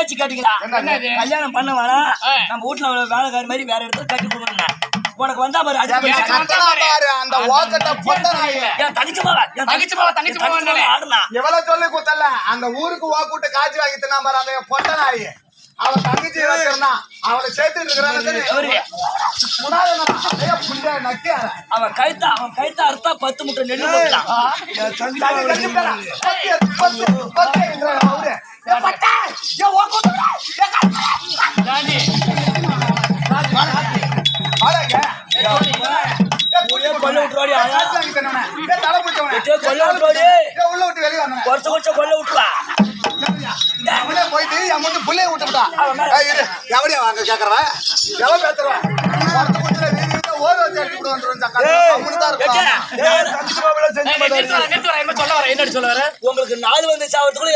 கேட்டீங்களா? கல்யாணம் பண்ண வேணாம், நம்ம வீட்டுல வேலைக்காரி மாதிரி வேற இடத்துல கட்டி கொடுக்கணும். உனக்கு வந்தா பாரு அந்த எவ்வளவு சொல்லி கொடுத்தல அந்த ஊருக்கு வாக்கூட்டு காட்சி வாங்கி தின்னா பாரு அந்த பொட்ட நாய். அவன் தங்கச்சி வச்சிருந்தான் அவனை சேர்த்துட்டு இருக்கிறான். அவன் கைத்தா அறுத்தா 10 முட்டை நெல்லு போட்டான். கொல்ல விட்டுவா போயிட்டு அமௌண்ட் புள்ளைய விட்டுட்டா எவடியா வாங்க கேக்குறவன் எவன் பேசுறவன் உங்களுக்கு 4 வந்து சாவத்துக்குள்ள